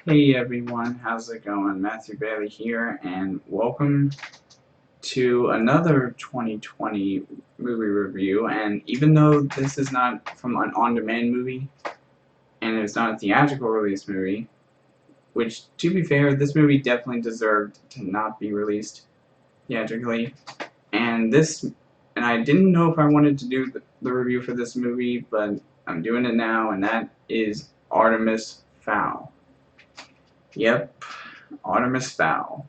Hey everyone, how's it going? Matthew Bailey here, and welcome to another 2020 movie review. And even though this is not from an on-demand movie, and it's not a theatrical release movie, which, to be fair, this movie definitely deserved to not be released theatrically. And I didn't know if I wanted to do the review for this movie, but I'm doing it now, and that is Artemis Fowl. Yep, Artemis Fowl.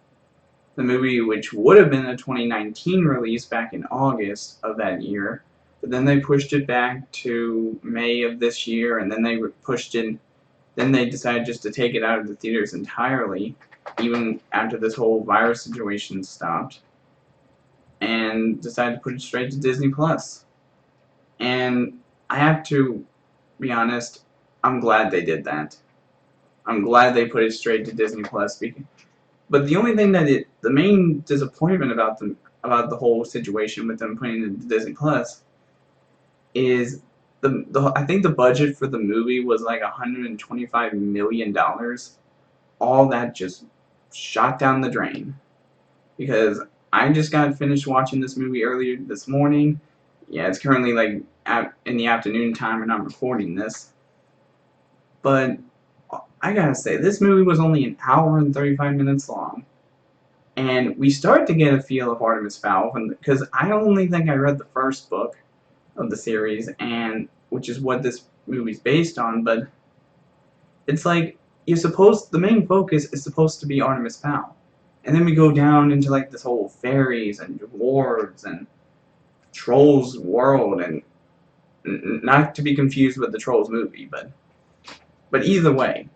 The movie, which would have been a 2019 release back in August of that year, but then they pushed it back to May of this year, and then they pushed it. Then they decided just to take it out of the theaters entirely, even after this whole virus situation stopped, and decided to put it straight to Disney Plus. And I have to be honest, I'm glad they did that. I'm glad they put it straight to Disney Plus because. But the only thing the main disappointment about the whole situation with them putting it into Disney Plus is I think the budget for the movie was like $125 million. All that just shot down the drain because I just got finished watching this movie earlier this morning. Yeah, it's currently like in the afternoon time and I'm recording this, but I gotta say, this movie was only an hour and 35 minutes long. And we start to get a feel of Artemis Fowl because I only think I read the first book of the series, and which is what this movie's based on. But it's like the main focus is supposed to be Artemis Fowl, and then we go down into like this whole fairies and dwarves and trolls world, and not to be confused with the Trolls movie, but either way,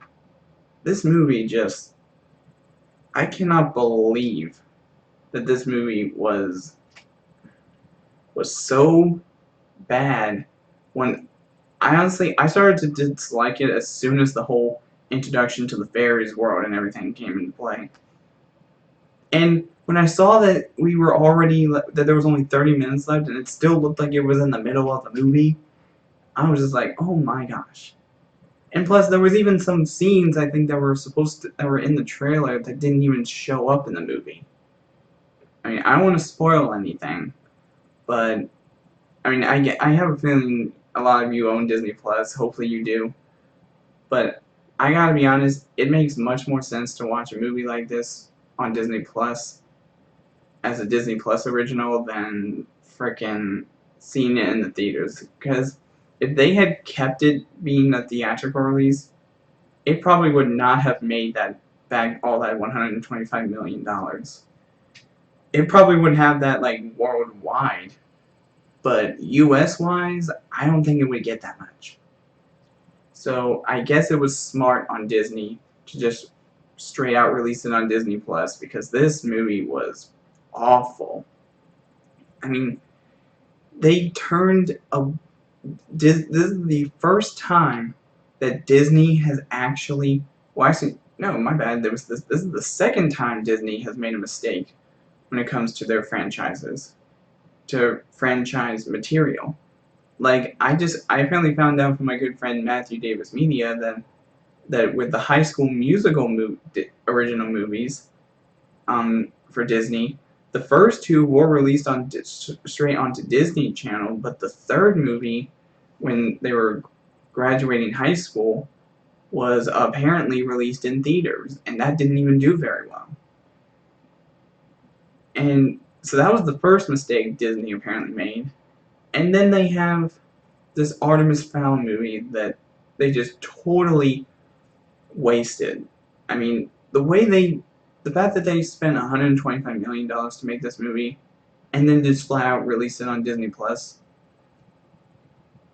this movie just, I cannot believe that this movie was so bad when I started to dislike it as soon as the whole introduction to the fairies world and everything came into play. And when I saw that that there was only 30 minutes left and it still looked like it was in the middle of the movie, I was just like, oh my gosh. And plus, there was even some scenes I think that were in the trailer that didn't even show up in the movie. I mean, I don't want to spoil anything, but I mean, I have a feeling a lot of you own Disney Plus. Hopefully, you do. But I gotta be honest, it makes much more sense to watch a movie like this on Disney Plus as a Disney Plus original than frickin' seeing it in the theaters. Because if they had kept it being a theatrical release, it probably would not have made all that $125 million. It probably would have that like worldwide, but US wise, I don't think it would get that much. So I guess it was smart on Disney to just straight out release it on Disney Plus because this movie was awful. I mean, they turned this is the first time that Disney has actually, well, actually, no, my bad. This is the second time Disney has made a mistake when it comes to their franchises, to franchise material. Like, I apparently found out from my good friend Matthew Davis Media that with the High School Musical original movies, for Disney, the first two were released straight onto Disney Channel, but the third movie, when they were graduating high school, was apparently released in theaters, and that didn't even do very well. And so that was the first mistake Disney apparently made. And then they have this Artemis Fowl movie that they just totally wasted. I mean, the fact that they spent $125 million to make this movie, and then just flat out release it on Disney Plus.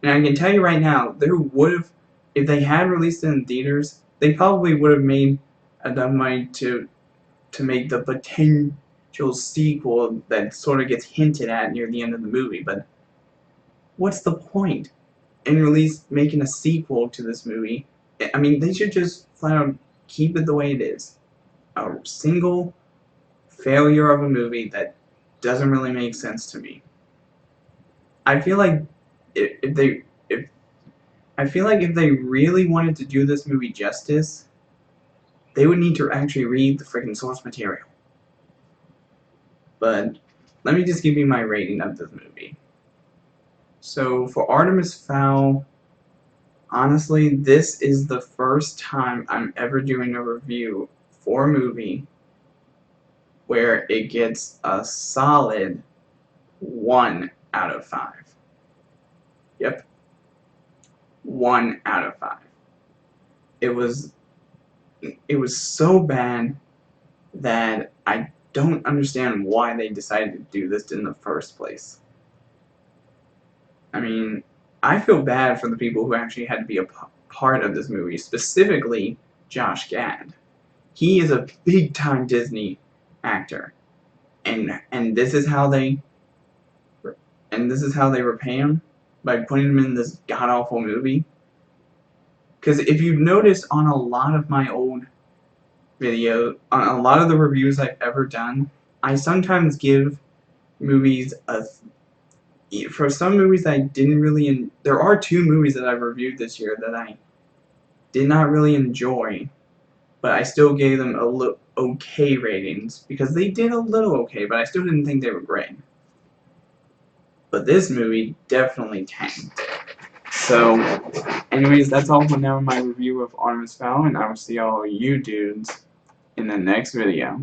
And I can tell you right now, if they had released it in theaters, they probably would have made enough money to make the potential sequel that sort of gets hinted at near the end of the movie. But what's the point in making a sequel to this movie? I mean, they should just flat out keep it the way it is. A single failure of a movie that doesn't really make sense to me. I feel like if they really wanted to do this movie justice, they would need to actually read the freaking source material. But let me just give you my rating of this movie. So for Artemis Fowl, honestly, this is the first time I'm ever doing a review for a movie where it gets a solid 1 out of 5. Yep. 1 out of 5. It was so bad that I don't understand why they decided to do this in the first place. I mean, I feel bad for the people who actually had to be a part of this movie, specifically Josh Gad. He is a big-time Disney actor, and this is how they repay him, by putting him in this god-awful movie. Because if you've noticed on a lot of my old videos, on a lot of the reviews I've ever done, I sometimes give movies for some movies I didn't really, there are 2 movies that I've reviewed this year that I did not really enjoy, but I still gave them a okay ratings, because they did a little okay, but I still didn't think they were great. But this movie definitely tanked. So, anyways, that's all for now in my review of Artemis Fowl, and I will see all you dudes in the next video.